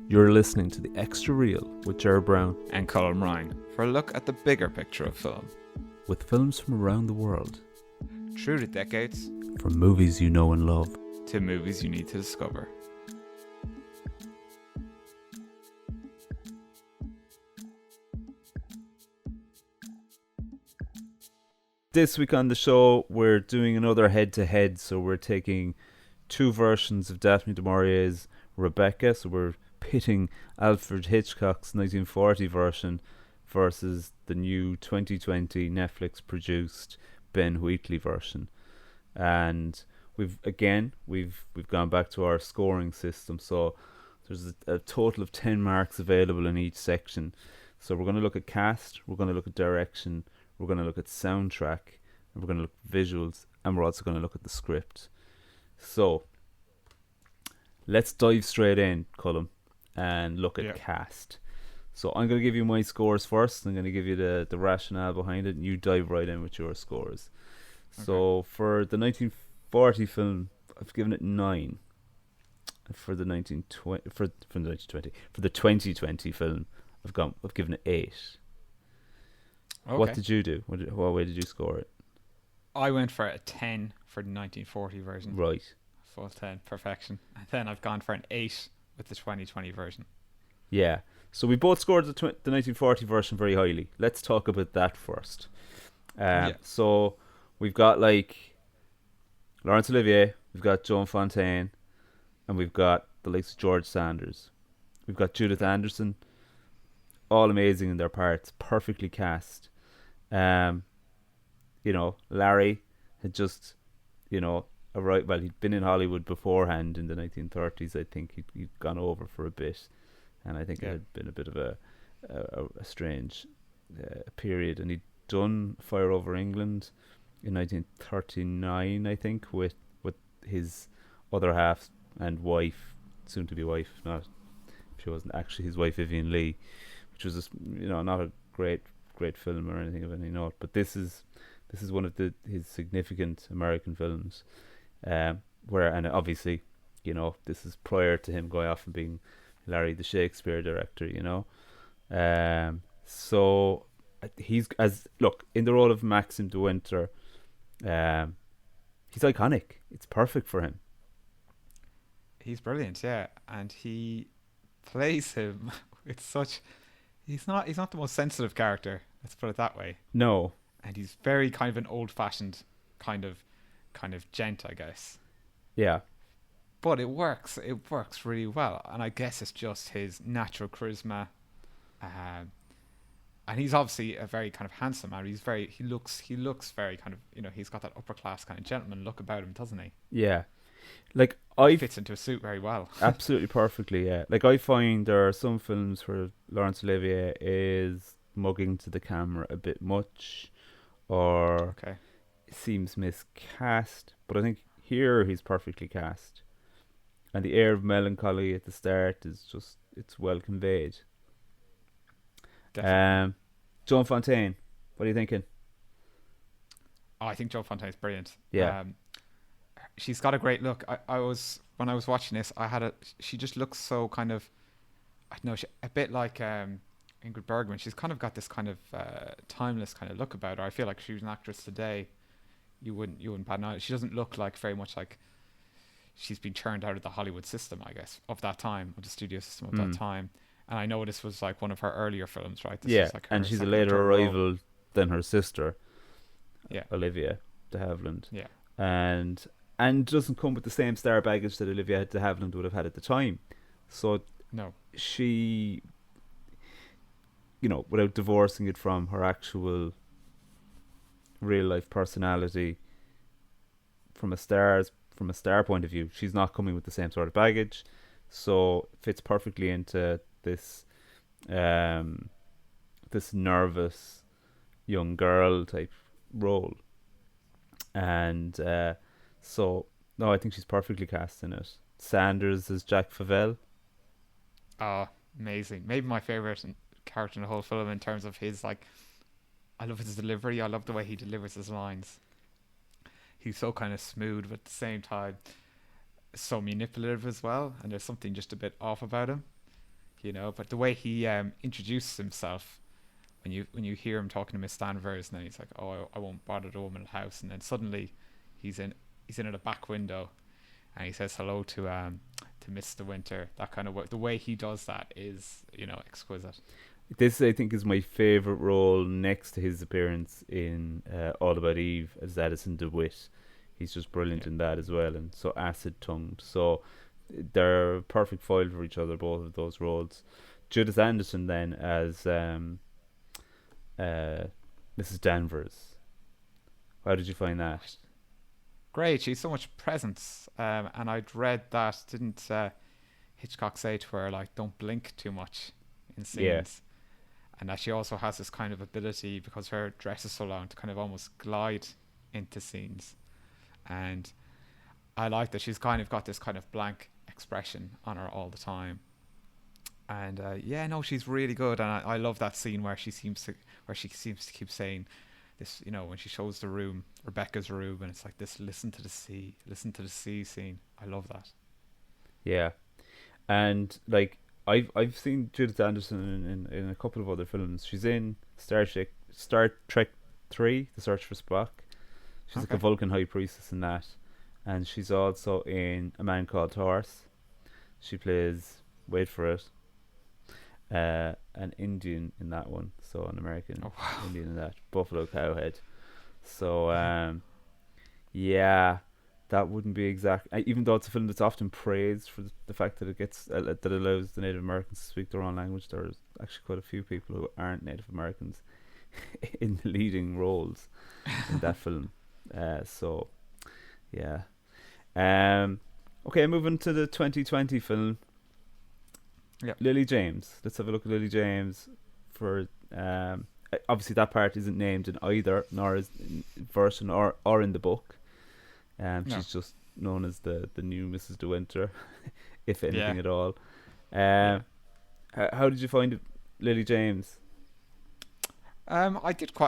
You're listening to The Extra Real with Ger Brown and Colm Ryan for a look at the bigger picture of film. with films from around the world, Through the decades, from movies you know and love. to movies you need to discover. This week on the show, we're doing another head-to-head, so we're taking two versions of Daphne Du Maurier's Rebecca, so we're pitting Alfred Hitchcock's 1940 version versus the new 2020 Netflix-produced Ben Wheatley version. And we've gone back to our scoring system, so there's a total of 10 marks available in each section. So we're going to look at cast, we're going to look at direction, we're going to look at soundtrack, and we're going to look at visuals, and we're also going to look at the script. So let's dive straight in, Colm, and look at cast. So I'm going to give you my scores first. I'm going to give you the rationale behind it, and you dive right in with your scores. Okay. So for the 1940 film, I've given it 9. For the 2020 film, I've given it 8. Okay. What did you do? What way did you score it? I went for a 10 for the 1940 version. Right. Full 10, perfection. And then I've gone for an 8 with the 2020 version. Yeah. So we both scored the 1940 version very highly. Let's talk about that first. So we've got like Laurence Olivier, we've got Joan Fontaine, and we've got the likes of George Sanders. We've got Judith Anderson, all amazing in their parts, perfectly cast. Larry had just, arrived. Well, he'd been in Hollywood beforehand in the 1930s. I think he'd gone over for a bit, and I think it had been a bit of a strange period. And he'd done Fire Over England in 1939, I think, with his other half and wife, soon to be wife. She wasn't actually his wife, Vivian Leigh, which was not a great film or anything of any note. But this is one of his significant American films, and obviously, this is prior to him going off and being Larry the Shakespeare director. So he's in the role of Maxim de Winter. He's iconic. It's perfect for him. He's brilliant, yeah, and he plays him with such. He's not the most sensitive character. Let's put it that way. No. And he's very kind of an old-fashioned kind of gent, I guess. Yeah. But it works. It works really well, and I guess it's just his natural charisma. And he's obviously a very kind of handsome man. He looks very kind of, he's got that upper class kind of gentleman look about him, doesn't he? Yeah. He fits into a suit very well. Absolutely perfectly, yeah. I find there are some films where Laurence Olivier is mugging to the camera a bit much, or seems miscast. But I think here he's perfectly cast, and the air of melancholy at the start it's well conveyed. Definitely. Joan Fontaine, what are you thinking? I think Joan Fontaine's brilliant. Yeah. She's got a great look. When I was watching this, she just looks so kind of, I don't know, a bit like Ingrid Bergman. She's kind of got this kind of timeless kind of look about her. I feel like if she was an actress today, you wouldn't bat an eye. She doesn't look very much like she's been churned out of the Hollywood system, I guess, of that time, of the studio system of that time. And I know this was like one of her earlier films, right? This was like and she's a later arrival than her sister, Olivia de Havilland. Yeah. And doesn't come with the same star baggage that Olivia de Havilland would have had at the time. So no, she, without divorcing it from her actual real life personality, from a star point of view, she's not coming with the same sort of baggage. So it fits perfectly into this nervous young girl type role. And so, no, I think she's perfectly cast in it. Sanders as Jack Favell. Oh, amazing. Maybe my favourite character in the whole film in terms of his, I love his delivery. I love the way he delivers his lines. He's so kind of smooth, but at the same time, so manipulative as well. And there's something just a bit off about him. But the way he introduces himself, when you hear him talking to Miss Danvers, and then he's like, "Oh, I won't bother the woman in the house," and then suddenly he's in at a back window, and he says hello to Mr. Winter. That kind of way, the way he does that is, exquisite. This, I think, is my favourite role next to his appearance in All About Eve as Addison DeWitt. He's just brilliant Yeah. in that as well, and so acid-tongued. So they're a perfect foil for each other, both of those roles. Judith Anderson then as Mrs. Danvers. How did you find that? Great, she's so much presence. And I'd read that, didn't Hitchcock say to her, like, don't blink too much in Yeah, scenes? And that she also has this kind of ability, because her dress is so long, to kind of almost glide into scenes. And I like that she's kind of got this kind of blank expression on her all the time. And yeah, no, she's really good. And I love that scene where she seems to keep saying this, when she shows the room, Rebecca's room, and it's like this listen to the sea scene. I love that. yeah. And like I've seen Judith Anderson in a couple of other films. She's in Star Trek 3, The Search for Spock. She's like a Okay. Vulcan high priestess in that, and she's also in A Man Called Horse. She plays, wait for it, an Indian in that one, so an American Oh wow. Indian in that, Buffalo Cowhead. So yeah, that wouldn't be exact. Even though it's a film that's often praised for the fact that that allows the Native Americans to speak their own language, there's actually quite a few people who aren't Native Americans in the leading roles in that film. So yeah. Okay, moving to the 2020 film, Yep. Lily James. Let's have a look at Lily James. For obviously that part isn't named in either, nor is in version or in the book. No. She's just known as the new Mrs. De Winter, if anything Yeah. at all. Yeah. How did you find Lily James? I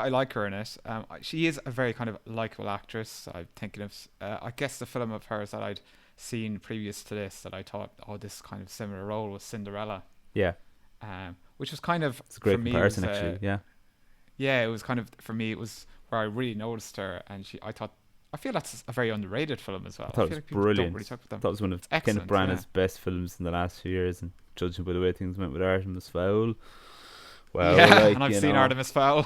like her in it. She is a very kind of likable actress. I'm thinking of, I guess the film of hers that I'd seen previous to this that I thought, oh, this kind of similar role was Cinderella. Yeah, Which was kind of, it's a for great me, it was, comparison actually. Yeah, yeah, it was kind of, for me, it was where I really noticed her, and I feel that's a very underrated film as well. I I thought it feel was like people don't brilliant. really talk about I them. thought it was one It's of Kenneth excellent, yeah. Branagh's best films in the last few years, and judging by the way things went with Artemis Fowl, well, Yeah, like and I've seen Artemis Fowl.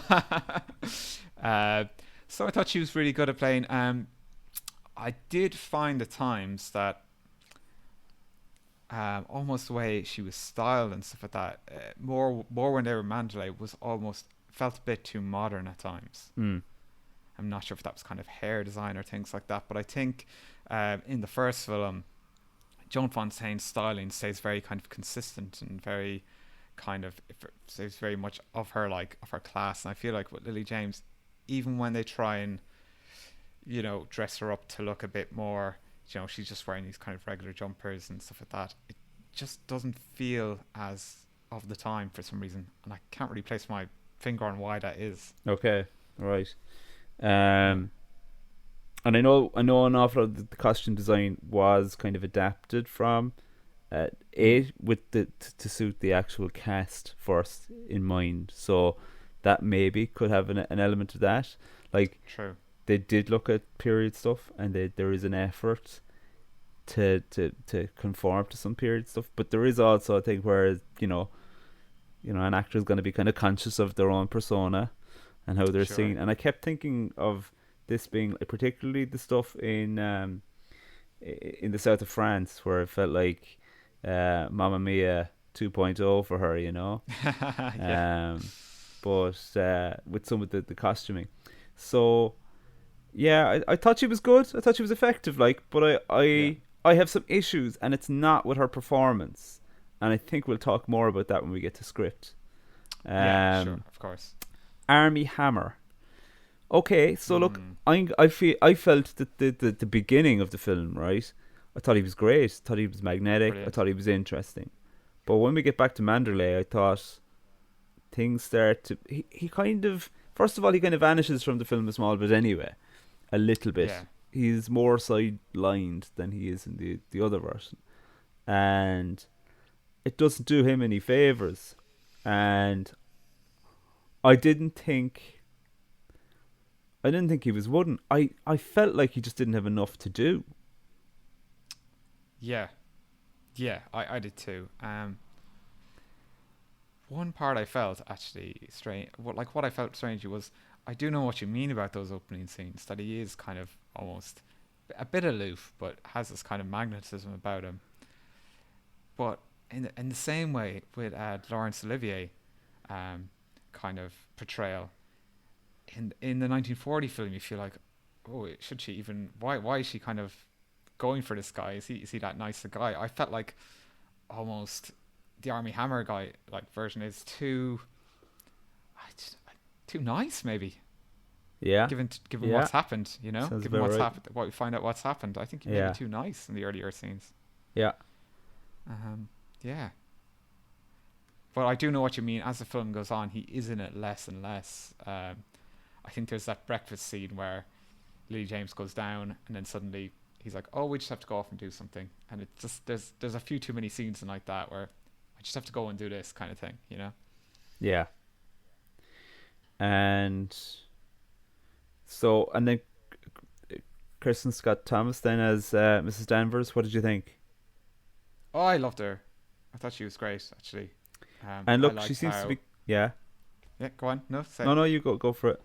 So I thought she was really good at playing. I did find at times that almost the way she was styled and stuff like that, more when they were Mandalay, was almost felt a bit too modern at times. mm, I'm not sure if that was kind of hair design or things like that, but I think in the first film, Joan Fontaine's styling stays very kind of consistent and very kind of stays very much of her, like of her class. And I feel like with Lily James, even when they try and dress her up to look a bit more, she's just wearing these kind of regular jumpers and stuff like that. It just doesn't feel as of the time for some reason, and I can't really place my finger on why that is. okay, right. Um, and I know an awful lot of the costume design was kind of adapted from it with to suit the actual cast first in mind. So that maybe could have an element of that. Like True. they did look at period stuff, and there is an effort to conform to some period stuff, but there is also a thing where an actor is going to be kind of conscious of their own persona and how they're Sure. seen. And I kept thinking of this being particularly the stuff in the south of France, where it felt like Mamma Mia 2.0 for her, Yeah. um, but with some of the costuming. So yeah, I thought she was good. I thought she was effective, but Yeah. I have some issues, and it's not with her performance. And I think we'll talk more about that when we get to script. Yeah. Sure. Um, Of course. Army Hammer. Okay, so look, Mm. I felt that the beginning of the film, right? I thought he was great. I thought he was magnetic. I Brilliant. thought he was interesting. But when we get back to Mandarlay, I thought things start to. He kind of. First of all, he kind of vanishes from the film a small bit anyway. A little Yeah. bit. He's more sidelined than he is in the other version. And it doesn't do him any favors. And I didn't think he was wooden. I felt like he just didn't have enough to do. Yeah, yeah, I did too. One part I felt actually strange, what I felt strangely was, I do know what you mean about those opening scenes. That he is kind of almost a bit aloof, but has this kind of magnetism about him. But in the same way with Laurence Olivier, kind of portrayal in the 1940 film, you feel like, oh, should she even? Why is she kind of going for this guy? Is he that nice a guy? I felt like almost the Army Hammer guy like version is too nice, maybe. Yeah. Given Yeah. what's happened, you know, Sounds given about what's right. happened, what we find out what's happened. I think he may Yeah. be too nice in the earlier scenes. Yeah. Yeah. But I do know what you mean. As the film goes on, he is in it less and less. I think there's that breakfast scene where Lily James goes down, and then suddenly he's like, "Oh, we just have to go off and do something." And it just there's a few too many scenes in like that where I just have to go and do this kind of thing, you know? Yeah. And so, and then Kristen Scott Thomas then as Mrs. Danvers. What did you think? Oh, I loved her. I thought she was great, actually. And I look, she liked seems to how. be. Yeah. Yeah, go on. No, say. No, you go for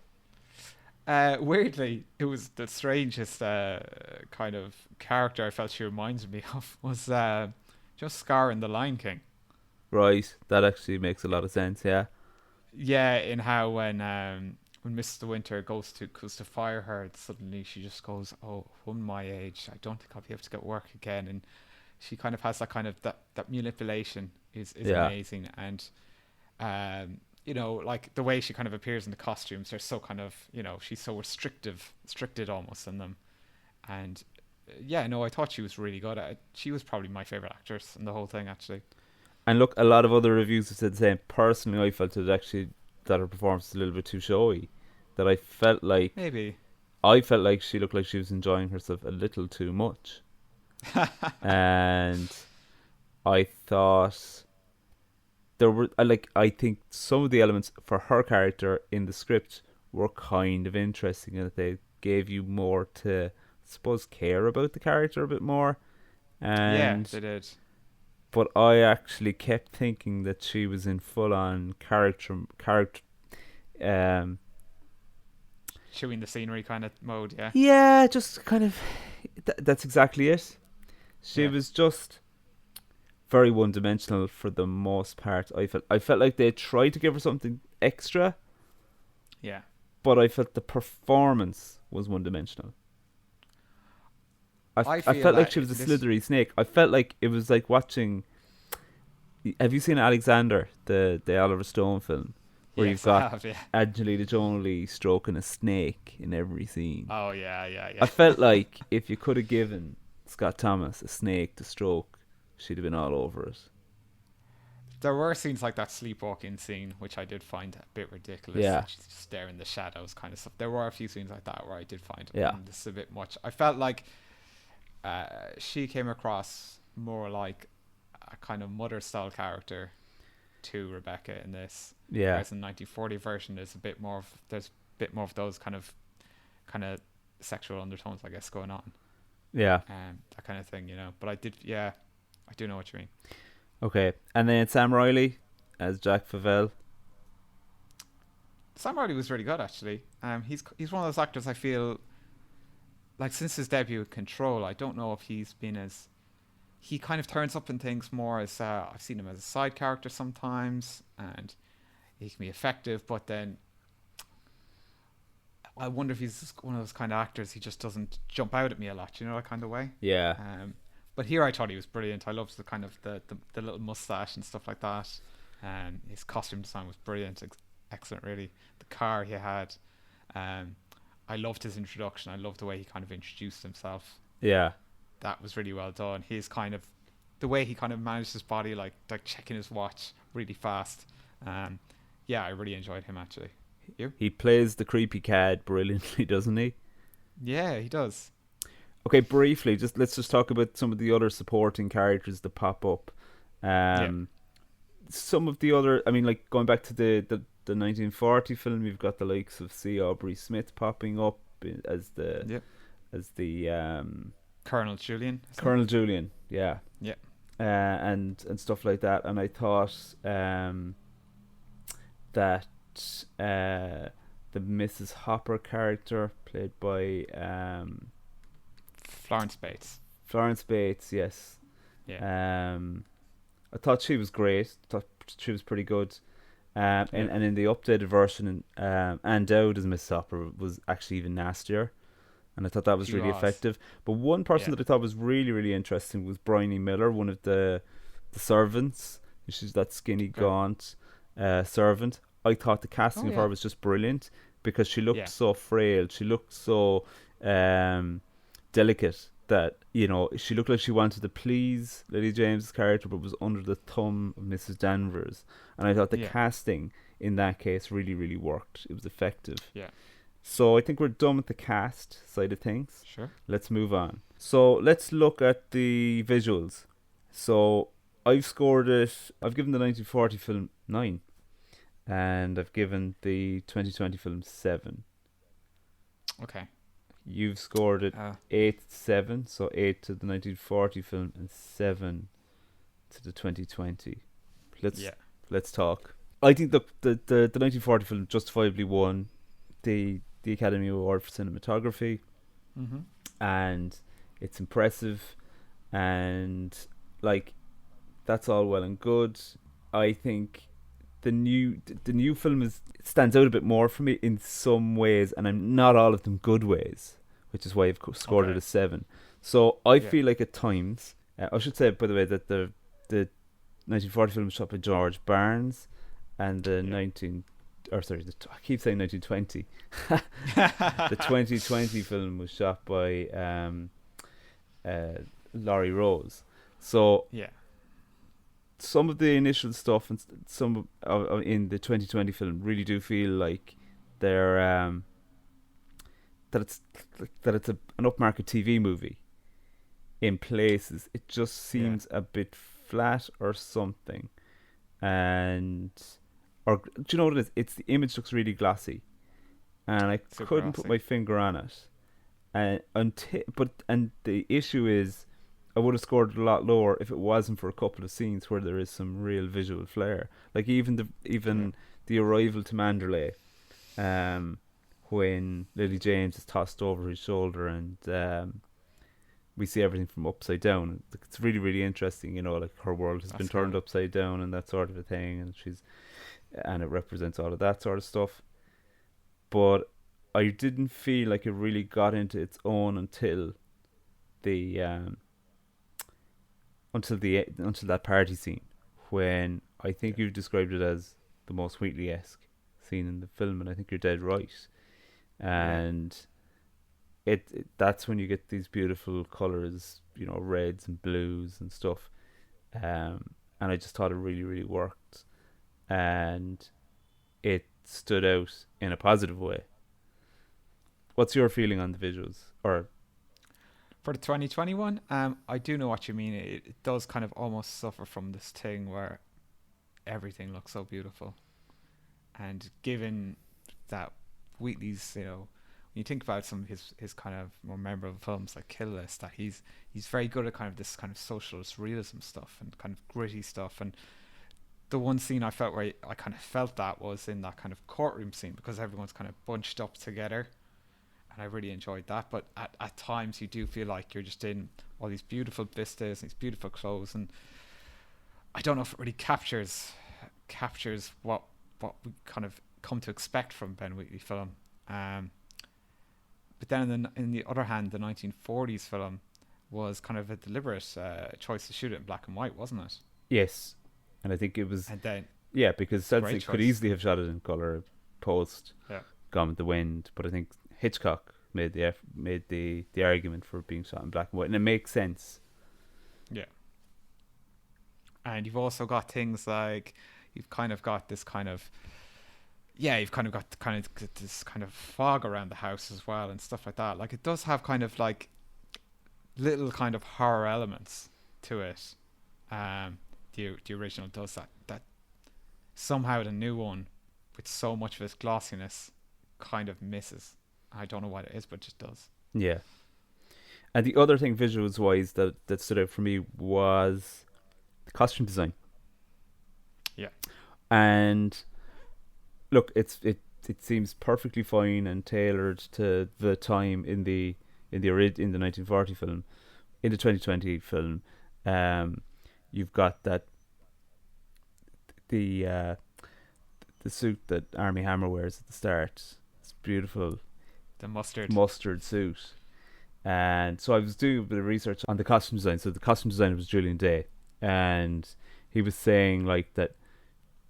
it. Weirdly, it was the strangest kind of character I felt she reminded me of was just Scar in The Lion King. Right. That actually makes a lot of sense. Yeah. Yeah, in how when Mrs. De Winter goes to fire her, suddenly she just goes, "Oh, woman my age, I don't think I'll be able to get work again." And she kind of has that kind of that manipulation is Yeah. amazing. And you know, like the way she kind of appears in the costumes, they're so kind of, you know, she's so restricted almost in them. And yeah, no, I thought she was really good at it. She was probably my favorite actress in the whole thing, actually. And look, a lot of other reviews have said the same. Personally, I felt that her performance was a little bit too showy. That Maybe. I felt like she looked like she was enjoying herself a little too much. And I thought there were I think some of the elements for her character in the script were kind of interesting, and that they gave you more to, I suppose, care about the character a bit more. Yeah, And they did. but I actually kept thinking that she was in full on character. Um, Chewing the scenery kind of mode, yeah. yeah, just kind of. That's exactly it. She Yeah. was just very one dimensional for the most part. I felt like they tried to give her something extra, Yeah. but I felt the performance was one dimensional. I I feel felt like that she was a this. slithery snake. I felt like it was like watching. Have you seen Alexander, the Oliver Stone film, where you've Yes, I got have, yeah. Angelina Jolie stroking a snake in every scene? Oh, yeah, yeah, I yeah. felt like if you could have given Scott Thomas a snake to stroke, she'd have been all over it. There were scenes like that sleepwalking scene, which I did find a bit ridiculous. Yeah. Like she's just there in the shadows kind of stuff. There were a few scenes like that where I did find Yeah. this a bit much. I felt like she came across more like a kind of mother-style character to Rebecca in this. Yeah. Whereas in the 1940 version, there's a bit more of those kind of sexual undertones, I guess, going on. Yeah. That kind of thing, you know. But I do know what you mean. Okay. And then Sam Riley as Jack Favell. Sam Riley was really good, actually. He's one of those actors I feel like since his debut with Control, I don't know if he's been as. He kind of turns up in things more as I've seen him as a side character sometimes, and he can be effective. But then I wonder if he's one of those kind of actors. He just doesn't jump out at me a lot, you know, that kind of way. Yeah. But here I thought he was brilliant. I loved the kind of the little mustache and stuff like that. His costume design was brilliant, excellent, really. The car he had. I loved his introduction. I loved the way he kind of introduced himself. Yeah. That was really well done. His kind of the way he kind of managed his body, like checking his watch really fast. Yeah, I really enjoyed him, actually. You? He plays the creepy cad brilliantly, doesn't he? Yeah, he does. Okay, briefly, let's just talk about some of the other supporting characters that pop up. Yeah. Um, some of the other, I mean, like going back to the 1940 film, you've got the likes of C. Aubrey Smith popping up as Yep. the Colonel Julian, isn't it? Colonel Julian, yeah, Yeah. and stuff like that. And I thought that the Mrs. Hopper character, played by Florence Bates. Florence Bates, yes. Yeah. I thought she was great. Thought she was pretty good. Yeah. And in the updated version, Anne Dowd as Miss Hopper was actually even nastier, and I thought that was She really was. effective. But one person Yeah. that I thought was really really interesting was Bryony Miller, one of the servants. She's that skinny, Okay. gaunt servant. I thought the Oh casting of yeah. her was just brilliant because she looked Yeah. so frail. She looked so delicate that she looked like she wanted to please Lily James's character, but was under the thumb of Mrs. Danvers. And I thought the Yeah. casting in that case really really worked. It was effective. Yeah. So I think we're done with the cast side of things. Sure. Let's move on. So let's look at the visuals. So I've scored it. I've given the 1940 film 9, and I've given the 2020 film 7. Okay. You've scored it Uh, 8-7, so 8 to the 1940 film and 7 to the 2020. Let's yeah. let's talk. I think the 1940 film justifiably won the Academy Award for cinematography, Mhm. and it's impressive, and like that's all well and good. I think the new film stands out a bit more for me in some ways, and I'm not all of them good ways, which is why I've scored it Okay. a 7. So I Yeah. feel like at times, I should say by the way that the 1940 film was shot by George Barnes, and the Yeah. 19 or sorry, I keep saying 1920. The 2020 film was shot by Laurie Rose. So yeah. some of the initial stuff and some in the 2020 film really do feel like they're that it's an upmarket TV movie. In places, it just Yeah. seems a bit flat or something, and or do you know what it is? It's the image looks really glossy, and I Super couldn't put glossy. my finger on it. And the issue is, I would have scored a lot lower if it wasn't for a couple of scenes where there is some real visual flair. Like Yeah. even the arrival to Mandarlay, when Lily James is tossed over his shoulder, and we see everything from upside down. It's really really interesting. Like her world has been That's turned cool. upside down and that sort of a thing, and it represents all of that sort of stuff. But I didn't feel like it really got into its own the until that party scene, when I Yeah. think you've described it as the most Wheatley-esque scene in the film, and I think you're dead right. Yeah. And that's when you get these beautiful colors, reds and blues and stuff. And I just thought it really really worked, and it stood out in a positive way. What's your feeling on the visuals? Or For the 2021, I do know what you mean. It does kind of almost suffer from this thing where everything looks so beautiful, and given that Wheatley's, when you think about some of his kind of more memorable films like Kill List, that he's very good at kind of this kind of socialist realism stuff and kind of gritty stuff. And the one scene I felt where I kind of felt that was in that kind of courtroom scene, because everyone's kind of bunched up together, and I really enjoyed that. But at times you do feel like you're just in all these beautiful vistas and these beautiful clothes, and I don't know if it really captures what we kind of come to expect from Ben Wheatley film. But then in the other hand, the 1940s film was kind of a deliberate choice to shoot it in black and white, wasn't it? yes, and I think it was, And then yeah, because great Selznick could choice. easily have shot it in color post Yeah. Gone with the Wind, but I think Hitchcock made the argument for it being shot in black and white, and it makes sense. Yeah. And you've also got things like you've kind of got this kind of you've kind of got this kind of fog around the house as well and stuff like that. Like it does have kind of like little kind of horror elements to it. the original does that somehow the new one, with so much of its glossiness, kind of misses. I don't know what it is, but it just does. Yeah. And the other thing, visuals wise, that stood out for me was the costume design. Yeah. And look, it seems perfectly fine and tailored to the time in the 1940 film. In the 2020 film, you've got that the suit that Army Hammer wears at the start. It's beautiful The mustard suit. And so I was doing a bit of research on the costume design. So the costume designer was Julian Day, and he was saying like that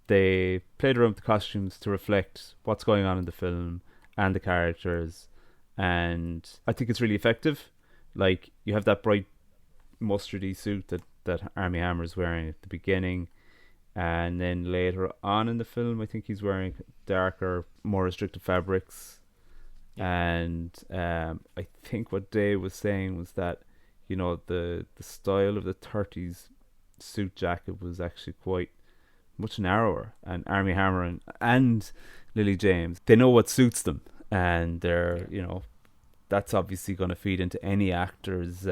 they played around with the costumes to reflect what's going on in the film and the characters, and I think it's really effective. Like, you have that bright mustardy suit that Army Hammer is wearing at the beginning, and then later on in the film I think he's wearing darker, more restrictive fabrics. And I think what Dave was saying was that, you know, the style of the 30s suit jacket was actually quite much narrower, and Army Hammer and Lily James, they know what suits them, and they're, you know, that's obviously going to feed into any actor's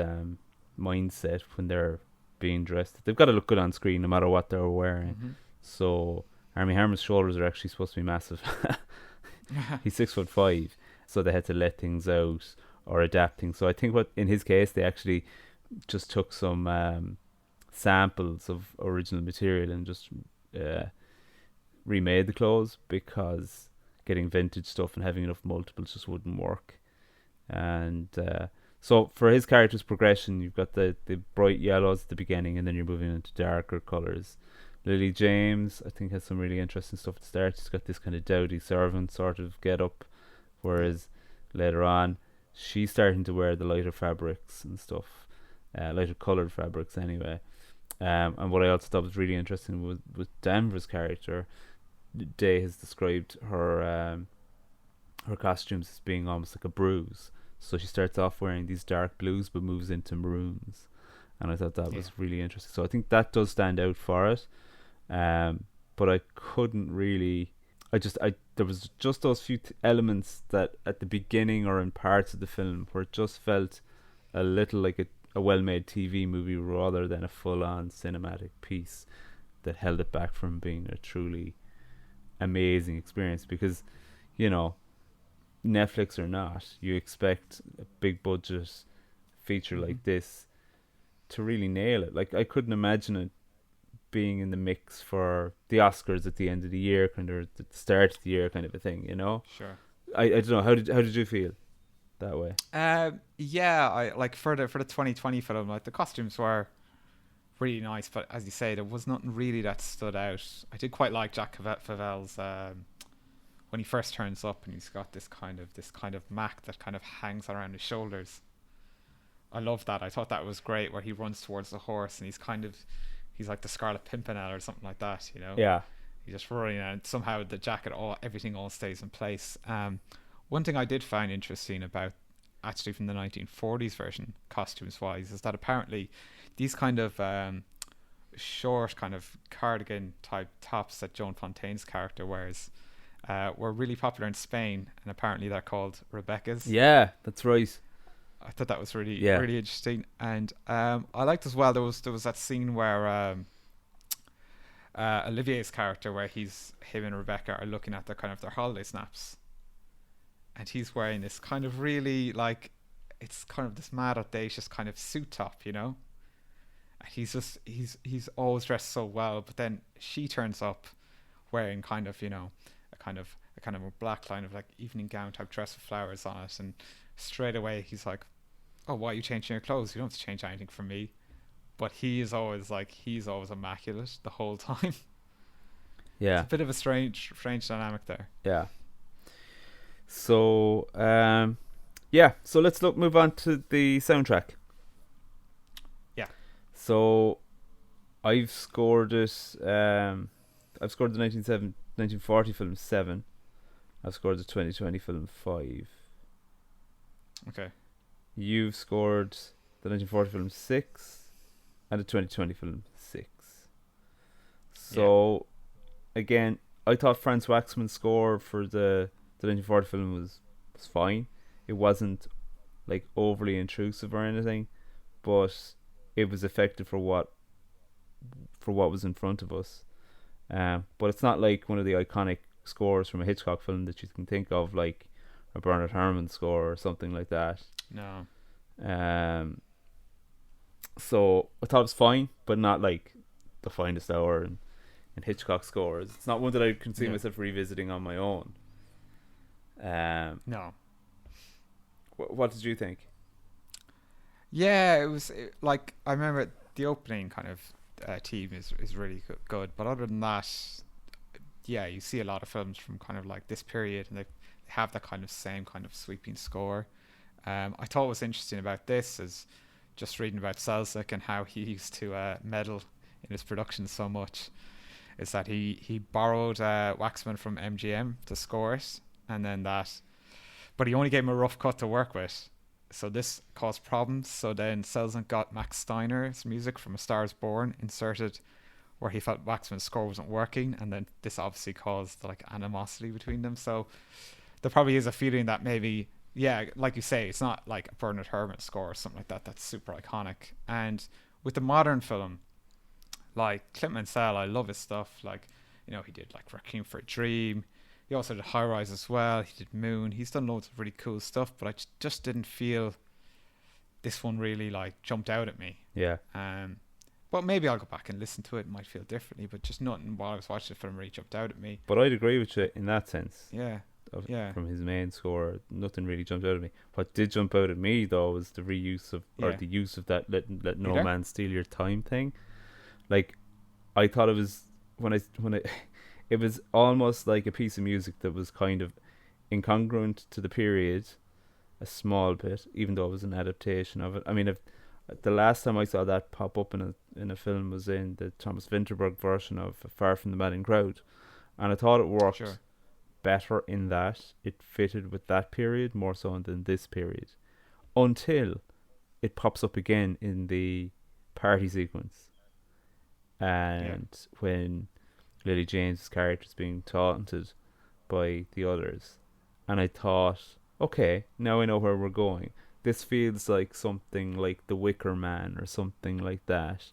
mindset when they're being dressed. They've got to look good on screen no matter what they're wearing. Mm-hmm. So Army Hammer's shoulders are actually supposed to be massive. He's 6'5", so they had to let things out or adapt things. So I think what in his case they actually just took some samples of original material and just remade the clothes, because getting vintage stuff and having enough multiples just wouldn't work. And so for his character's progression, you've got the bright yellows at the beginning, and then you're moving into darker colours. Lily James, I think, has some really interesting stuff at the start. She's got this kind of dowdy servant sort of get up, whereas later on she's starting to wear the lighter fabrics and stuff, lighter coloured fabrics anyway. And what I also thought was really interesting was with Danvers' character. Day has described her costumes as being almost like a bruise. So she starts off wearing these dark blues but moves into maroons, and I thought that was really interesting. So I think that does stand out for it. But I couldn't really. There was just those few elements that at the beginning or in parts of the film where it just felt a little like a well-made TV movie rather than a full-on cinematic piece that held it back from being a truly amazing experience. Because, you know, Netflix or not, you expect a big budget feature like this to really nail it. Like, I couldn't imagine it being in the mix for the Oscars at the end of the year, kind of at the start of the year, kind of a thing, you know. Sure. I don't know, how did you feel that way? Yeah, I like for the 2020 film, like the costumes were really nice, but as you say, there was nothing really that stood out. I did quite like Jack Favel's when he first turns up and he's got this kind of Mac that kind of hangs around his shoulders. I love that. I thought that was great, where he runs towards the horse and he's like the Scarlet Pimpernel or something like that, you know. Yeah. He's just running, and somehow the jacket, everything all stays in place. One thing I did find interesting about, actually, from the 1940s version, costumes wise, is that apparently these kind of short kind of cardigan type tops that Joan Fontaine's character wears were really popular in Spain, and apparently they're called Rebecca's. Yeah, that's right. I thought that was really interesting. And I liked as well, there was that scene where Olivier's character, where him and Rebecca are looking at their holiday snaps, and he's wearing this kind of really, like, it's kind of this mad audacious kind of suit top, you know. And he's always dressed so well, but then she turns up wearing kind of, you know, a kind of a black line of like evening gown type dress with flowers on it, and straight away he's like, oh, why are you changing your clothes? You don't have to change anything for me. But he's always immaculate the whole time. Yeah. It's a bit of a strange dynamic there. Yeah. So, so let's move on to the soundtrack. Yeah. So, I've scored it. I've scored the 1940 film 7. I've scored the 2020 film 5. Okay. You've scored the 1940 film 6 and the 2020 film 6. Yeah. So again, I thought Franz Waxman's score for the 1940 film was fine. It wasn't like overly intrusive or anything, but it was effective for what was in front of us. But it's not like one of the iconic scores from a Hitchcock film that you can think of, like a Bernard Herrmann score or something like that. No. Um, so I thought it was fine, but not like the finest hour in Hitchcock scores. It's not one that I can see Yeah. myself revisiting on my own. Um, No. what did you think? Yeah, like I remember the opening kind of team is really good, but other than that, yeah, you see a lot of films from kind of like this period, and they have that kind of same kind of sweeping score. I thought what was interesting about this is just reading about Selznick and how he used to meddle in his production so much. Is that he borrowed Waxman from MGM to score it, and then that, but he only gave him a rough cut to work with. So this caused problems. So then Selznick got Max Steiner's music from A Star Is Born inserted where he felt Waxman's score wasn't working, and then this obviously caused like animosity between them. So there probably is a feeling that maybe, yeah, like you say, it's not like a Bernard Herrmann score or something like that that's super iconic. And with the modern film, like Clint Mansell, I love his stuff. Like, he did like Requiem for a Dream. He also did High Rise as well. He did Moon. He's done loads of really cool stuff, but I just didn't feel this one really like jumped out at me. Yeah, Um, but maybe I'll go back and listen to it. It might feel differently, but just nothing while I was watching the film really jumped out at me. but I'd agree with you in that sense. Yeah, yeah, From his main score, nothing really jumped out at me. What did jump out at me though was the reuse of, or yeah. the use of that let You no there? man steal your time thing. Like, I thought it was when I it was almost like a piece of music that was kind of incongruent to the period a small bit, even though it was an adaptation of it. I mean, if the last time I saw that pop up in a film was in the Thomas Vinterberg version of Far from the Madding Crowd, and I thought it worked Sure. better in that it fitted with that period more so than this period, until it pops up again in the party sequence, Yeah, and when Lily James' character is being taunted by the others. And I thought, okay, now I know where we're going. This feels like something like The Wicker Man or something like that.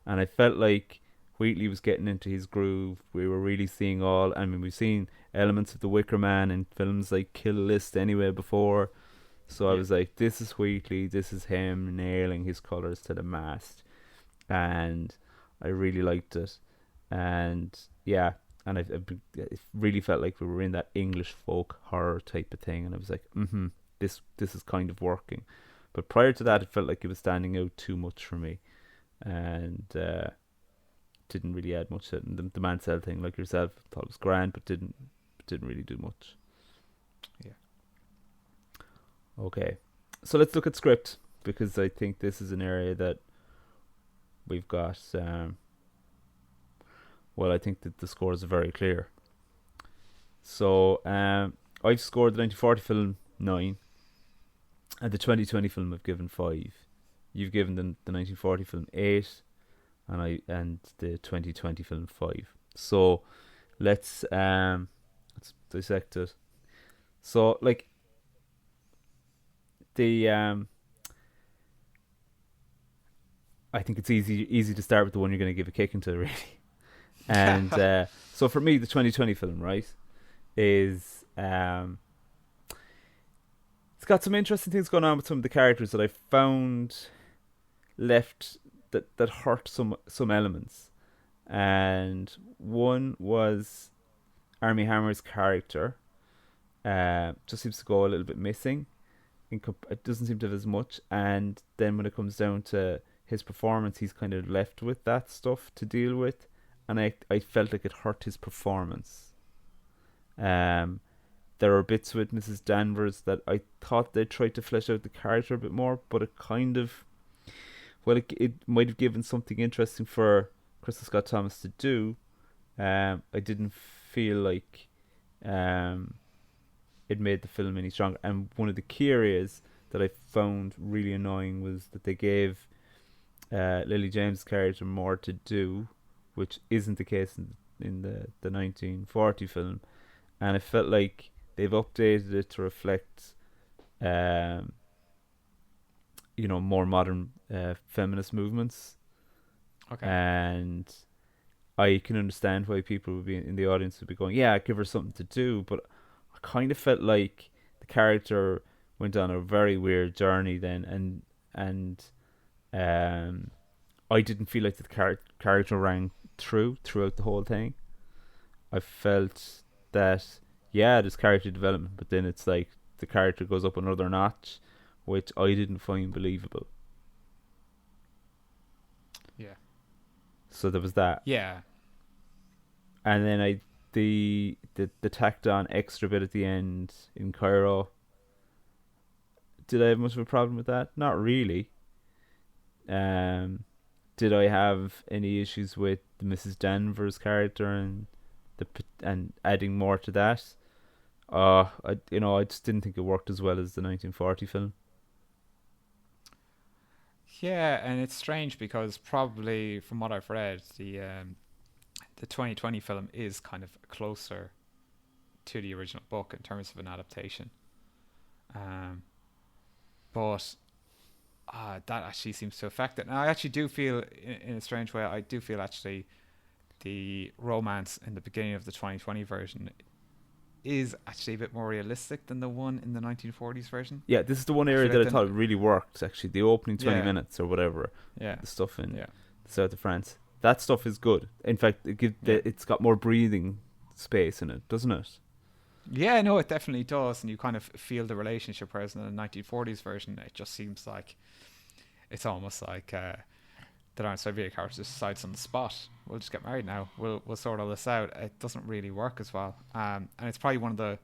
And I felt like Wheatley was getting into his groove. We were really seeing I mean, we've seen elements of The Wicker Man in films like Kill List anyway before. So I yeah, was like, this is Wheatley, this is him nailing his colours to the mast. And I really liked it. And yeah, and it really felt like we were in that English folk horror type of thing, and I was like, this is kind of working. But prior to that, yeah, it felt like it was standing out too much for me, and didn't really add much to it. And the Mansell thing, like yourself, thought it was grand, but didn't really do much. yeah. Okay, so let's look at script, because I think this is an area that we've got. Well, I think that the scores are very clear. So I've scored the 1940 film 9, and the 2020 film I've given 5. You've given the 1940 film 8, and the 2020 film 5. So let's dissect it. So like the I think it's easy to start with the one you're going to give a kick into, really. And so for me, the 2020 film, right, is it's got some interesting things going on with some of the characters that I found left that hurt some elements. And one was Armie Hammer's character. Just seems to go a little bit missing. It doesn't seem to have as much. And then when it comes down to his performance, he's kind of left with that stuff to deal with, and I felt like it hurt his performance. Um, there are bits with Mrs. Danvers that I thought they tried to flesh out the character a bit more, but it kind of, well, it might have given something interesting for Crystal Scott Thomas to do. I didn't feel like it made the film any stronger. And one of the key areas that I found really annoying was that they gave Lily James' character more to do, which isn't the case in the 1940 film. And it felt like they've updated it to reflect, um, more modern feminist movements. Okay. And I can understand why people would be in the audience would be going, yeah, give her something to do. But I kind of felt like the character went on a very weird journey then, and um, I didn't feel like the character rang throughout the whole thing. I felt that, yeah, there's character development, but then it's like the character goes up another notch, which I didn't find believable. Yeah. So there was that. Yeah. And then the tacked on extra bit at the end in Cairo. Did I have much of a problem with that? Not really. Um, did I have any issues with the Mrs. Danvers character and and adding more to that? I just didn't think it worked as well as the 1940 film. Yeah, and it's strange because probably from what I've read, the 2020 film is kind of closer to the original book in terms of an adaptation. Um, but that actually seems to affect it. And I actually do feel, in a strange way, I do feel actually the romance in the beginning of the 2020 version is actually a bit more realistic than the one in the 1940s version. Yeah, this is the one I area feel like that I then, thought really worked. Actually, the opening 20 yeah, minutes or whatever, yeah, the stuff in yeah, the south of France, that stuff is good. In fact, yeah. it's got more breathing space in it, doesn't it? Yeah, no, it definitely does, and you kind of feel the relationship. Whereas in the 1940s version, it just seems like it's almost like the Darren Soviet character just decides on the spot. We'll just get married now. We'll sort all this out. It doesn't really work as well, and it's probably one of the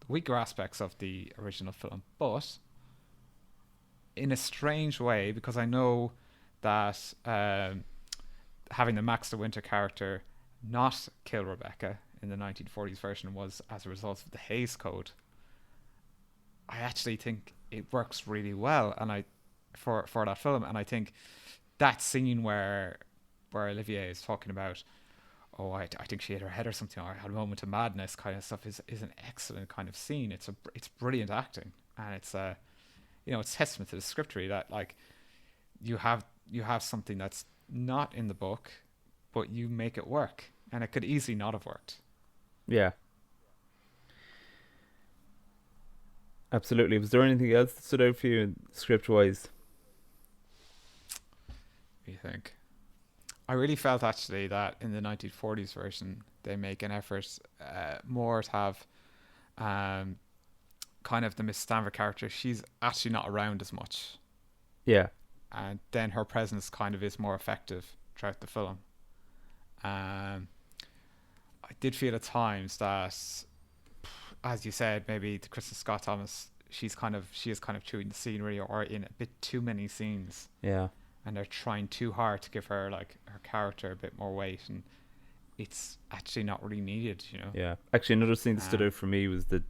weaker aspects of the original film. But in a strange way, because I know that having the Max de Winter character not kill Rebecca in the 1940s version was as a result of the Hays Code. I actually think it works really well, and I for that film, and I think that scene where Olivier is talking about, oh, I think she hit her head or something, or I had a moment of madness, kind of stuff, is an excellent kind of scene. It's brilliant acting, and it's it's testament to the script really that like you have something that's not in the book, but you make it work, and it could easily not have worked. Yeah, absolutely. Was there anything else that stood out for you script wise? What do you think? I really felt actually that in the 1940s version they make an effort more to have um, kind of the Miss Stanford character. She's actually not around as much, Yeah, and then her presence kind of is more effective throughout the film. Um, I did feel at times that, as you said, maybe the Kristen Scott Thomas, she is kind of chewing the scenery or in a bit too many scenes, yeah, and they're trying too hard to give her like her character a bit more weight, and it's actually not really needed, you know. yeah. Actually, another scene that stood Um, out for me was the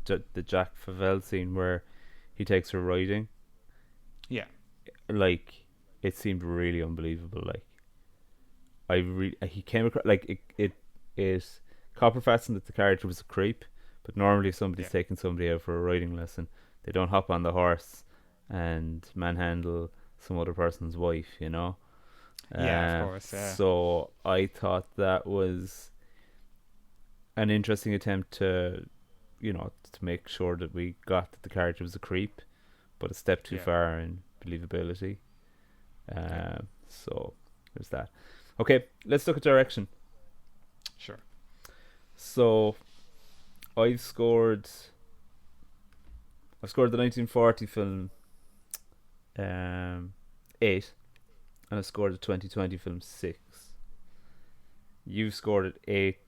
Jack Favel scene where he takes her riding. yeah, Like, it seemed really unbelievable. Like, he came across like it Copperfatson that the character was a creep, but normally if somebody's yeah, taking somebody out for a riding lesson, they don't hop on the horse and manhandle some other person's wife, you know. yeah, of course, yeah, So I thought that was an interesting attempt to make sure that we got that the character was a creep, but a step too yeah, far in believability. yeah, So there's that. Okay, let's look at direction. sure, So I've scored I've scored the 1940 film 8, and I scored the 2020 film 6. You've scored it 8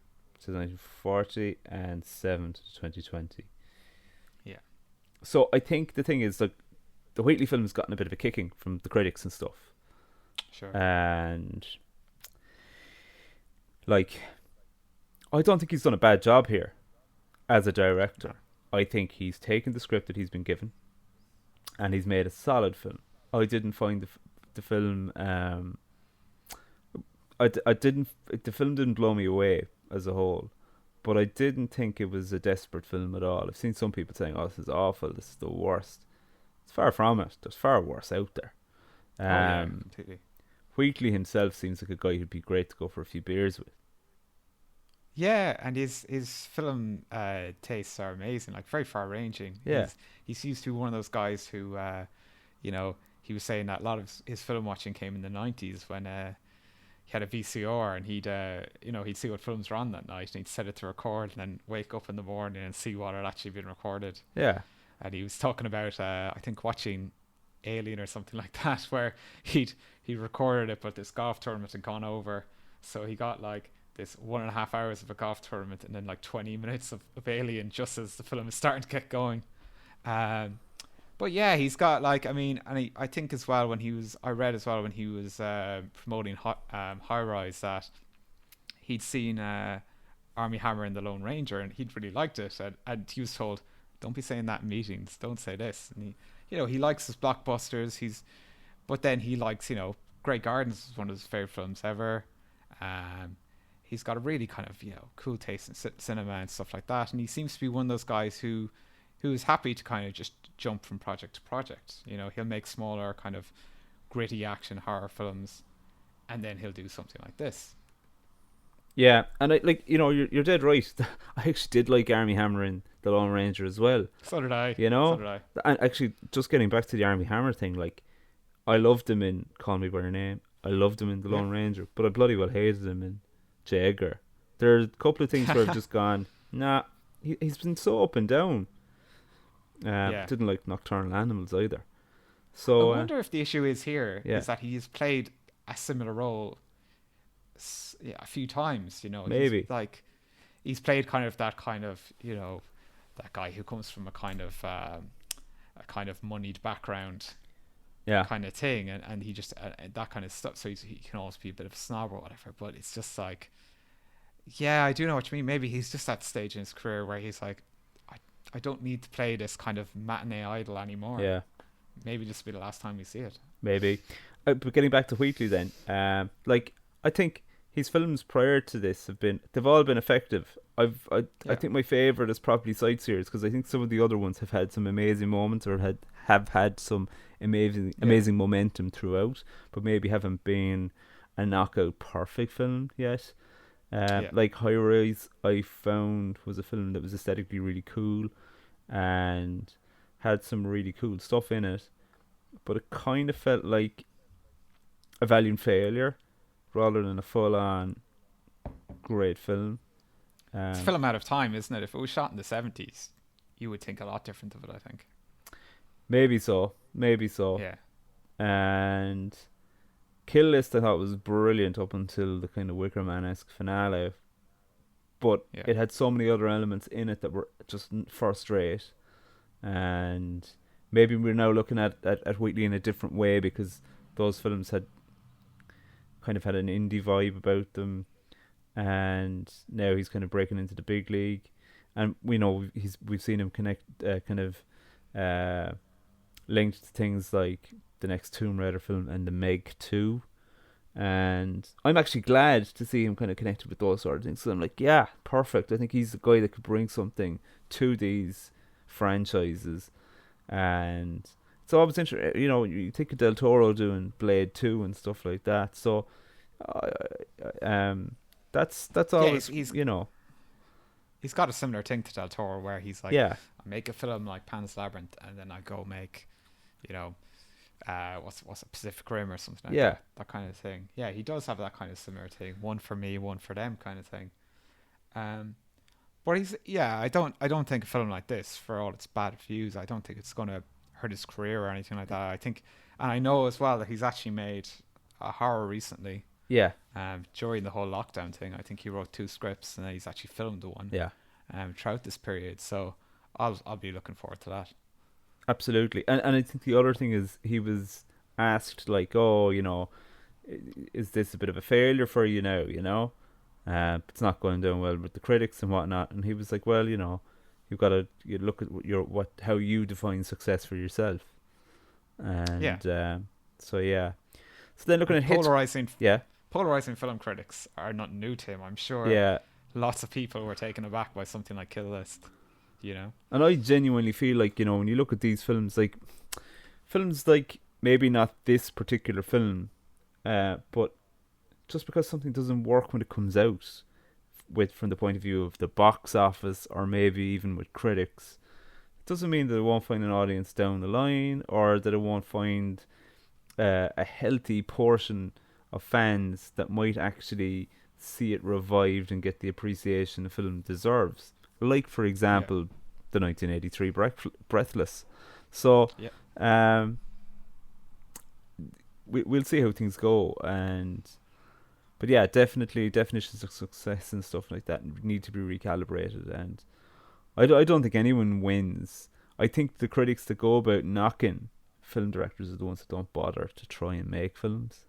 to the 1940 and 7 to the 2020. yeah, So I think the thing is, like, the Wheatley film has gotten a bit of a kicking from the critics and stuff, sure, and like, I don't think he's done a bad job here as a no, director. I think he's taken the script that he's been given and he's made a solid film. I didn't find the film. I didn't. The film didn't blow me away as a whole, but I didn't think it was a desperate film at all. I've seen some people saying, "Oh, this is awful. This is the worst." It's far from it. There's far worse out there. Oh yeah, Um, completely. Wheatley himself seems like a guy who'd be great to go for a few beers with. Yeah, and his film tastes are amazing, like very far ranging. Yeah, He seems to be one of those guys who, you know, he was saying that a lot of his film watching came in the '90s when he had a VCR and he'd see what films were on that night and he'd set it to record and then wake up in the morning and see what had actually been recorded. yeah, And he was talking about I think watching Alien or something like that, where he recorded it, but this golf tournament had gone over, so he got like this 1.5 hours of a golf tournament and then like 20 minutes of Alien just as the film is starting to get going. Um, but yeah, he's got like, I mean, and I think as well I read as well when he was promoting High Rise that he'd seen Army Hammer and the Lone Ranger and he'd really liked it, and he was told, "Don't be saying that in meetings. Don't say this." And he likes his blockbusters. But then he likes, Grey Gardens is one of his favorite films ever. Um, he's got a really kind of cool taste in cinema and stuff like that, and he seems to be one of those guys who is happy to kind of just jump from project to project. He'll make smaller kind of gritty action horror films, and then he'll do something like this. yeah. And I like you're dead right. I actually did like Army Hammer and the Lone Ranger as well. So did I. You So know, did I. and actually, just getting back to the Army Hammer thing, like I loved him in Call Me by Your Name. I loved him in The Yeah. Lone Ranger, but I bloody well hated him in J. Edgar. There are a couple of things where I've just gone, nah. He's been so up and down. Yeah. Didn't like Nocturnal Animals either. I So wonder if the issue is here yeah, is that he's played a similar role a few times. maybe. He's played kind of that kind of that guy who comes from a kind of moneyed background Yeah, kind of thing, and he just that kind of stuff. So he can always be a bit of a snob or whatever. But it's just like, yeah, I do know what you mean. Maybe he's just at stage in his career where he's like, I don't need to play this kind of matinee idol anymore. yeah, Maybe this will be the last time we see it. maybe. But getting back to Wheatley then, like I think his films prior to this they've all been effective. I Yeah. think my favorite is probably Sightseers because I think some of the other ones have had some amazing moments or have had some amazing momentum throughout, but maybe haven't been a knockout perfect film yet. Yeah. Like High Rise, I found was a film that was aesthetically really cool and had some really cool stuff in it, but it kind of felt like a valiant failure rather than a full-on great film. It's a Um, film out of time, isn't it? If it was shot in the 70s, you would think a lot different of it, I think. maybe so, maybe so. Yeah. And Kill List I thought was brilliant up until the kind of Wicker Man-esque finale, but Yeah. it had so many other elements in it that were just first rate. And maybe we're now looking at Wheatley in a different way because those films had kind of had an indie vibe about them, and now he's kind of breaking into the big league, and we know we've seen him connect kind of linked to things like the next Tomb Raider film and the Meg 2, and I'm actually glad to see him kind of connected with those sort of things. So I'm like, yeah, perfect. I think he's the guy that could bring something to these franchises, and it's always interesting. You think of Del Toro doing Blade 2 and stuff like that. So, uh, that's Yeah, always he's got a similar thing to Del Toro where he's like, yeah, I make a film like Pan's Labyrinth and then I go make, what's a Pacific Rim or something like yeah, that kind of thing. Yeah, he does have that kind of similar thing. One for me, one for them kind of thing. But I don't think a film like this, for all its bad views, I don't think it's going to hurt his career or anything like that. I think, and I know as well that he's actually made a horror recently. yeah, During the whole lockdown thing, I think he wrote 2 scripts and then he's actually filmed the one. yeah. Throughout this period. So I'll be looking forward to that. Absolutely. And I think the other thing is he was asked like, oh, is this a bit of a failure for you now? It's not going down well with the critics and whatnot. And he was like, well, you've got to look at how you define success for yourself. And Yeah. so yeah. So then looking at hits, Polarizing yeah, polarizing film critics are not new to him. I'm sure Yeah. lots of people were taken aback by something like Kill List, you know? And I genuinely feel like, when you look at these films like maybe not this particular film, but just because something doesn't work when it comes out, from the point of view of the box office or maybe even with critics, it doesn't mean that it won't find an audience down the line, or that it won't find a healthy portion of fans that might actually see it revived and get the appreciation the film deserves. Like, for example, the 1983 Breathless. So, Yeah. we'll see how things go, but yeah, definitely definitions of success and stuff like that need to be recalibrated, and I don't think anyone wins. I think the critics that go about knocking film directors are the ones that don't bother to try and make films.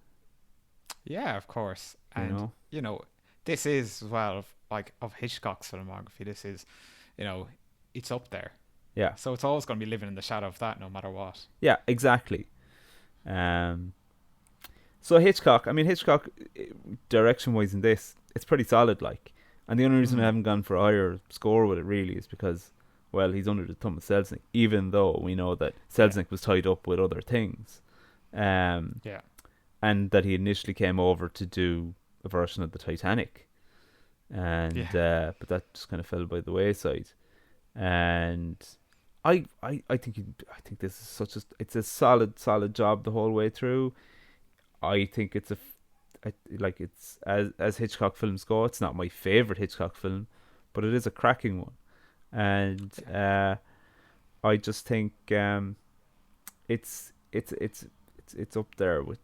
Yeah, of course. And, You know? this is, as well, of Hitchcock's filmography, this is, it's up there. Yeah. So it's always going to be living in the shadow of that no matter what. Yeah, exactly. So Hitchcock, direction-wise in this, it's pretty solid, like. And the only reason I haven't gone for a higher score with it really is because, well, he's under the thumb of Selznick, even though we know that Selznick was tied up with other things. And that he initially came over to do a version of the Titanic. And but that just kind of fell by the wayside. And I think this is it's a solid job the whole way through. I think it's it's as Hitchcock films go, it's not my favorite Hitchcock film, but it is a cracking one. And I just think it's up there with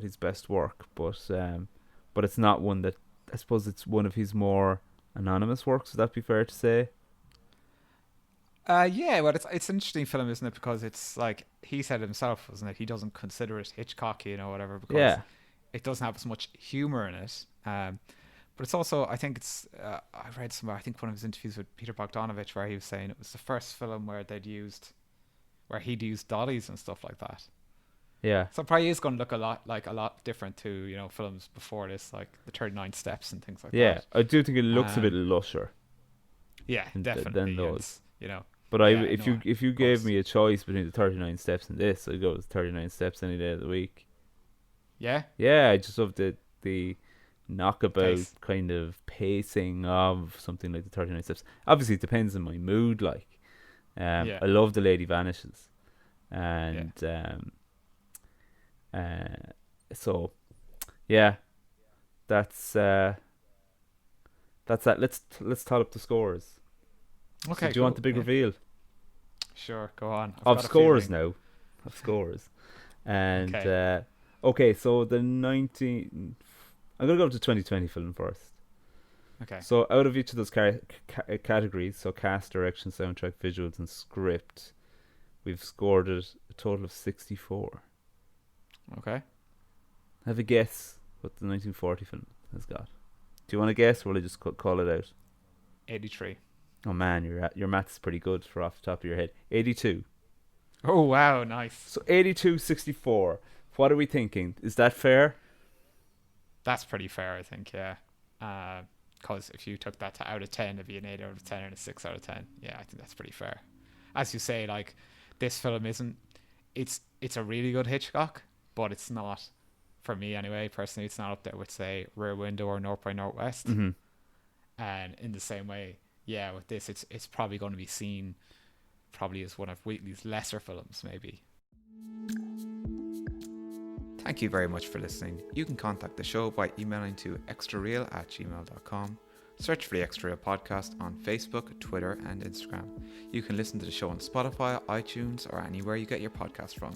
his best work, but it's not one that, I suppose it's one of his more anonymous works. Would that be fair to say? Yeah, well, it's an interesting film, isn't it? Because it's like he said himself, wasn't it? He doesn't consider it Hitchcocky, whatever, because it doesn't have as much humor in it. But it's also, I think it's, I read somewhere, I think one of his interviews with Peter Bogdanovich, where he was saying it was the first film where he'd used dollies and stuff like that. Yeah. So it probably is going to look a lot different to, films before this, like the 39 Steps and things like that. Yeah, I do think it looks a bit lusher. Yeah, definitely. Than those. But if you gave me a choice between the 39 Steps and this, I'd go with 39 Steps any day of the week. Yeah? Yeah, I just love the knockabout kind of pacing of something like the 39 Steps. Obviously, it depends on my mood, like. I love The Lady Vanishes. And, so, yeah, that's that. Let's tot up the scores. Okay. So do you want the big reveal? Sure, go on. Of scores now. Of scores. And okay, so the 19. I'm gonna go to 2020 film first. Okay. So out of each of those categories, so cast, direction, soundtrack, visuals, and script, we've scored it a total of 64. Okay. Have a guess what the 1940 film has got. Do you want to guess, or will I just call it out? 83. Oh man, your maths is pretty good for off the top of your head. 82. Oh wow, nice. So 82, 64. What are we thinking? Is that fair? That's pretty fair, I think. Yeah. Because if you took that to out of 10, it'd be an 8 out of 10 and a 6 out of 10. Yeah, I think that's pretty fair. As you say, like, this film isn't. It's a really good Hitchcock, but it's not, for me anyway. Personally, it's not up there with, say, Rear Window or North by Northwest. Mm-hmm. And in the same way, yeah, with this, it's probably going to be seen probably as one of Wheatley's lesser films, maybe. Thank you very much for listening. You can contact the show by emailing to extrareal@gmail.com. Search for the Extra Real Podcast on Facebook, Twitter, and Instagram. You can listen to the show on Spotify, iTunes, or anywhere you get your podcast from.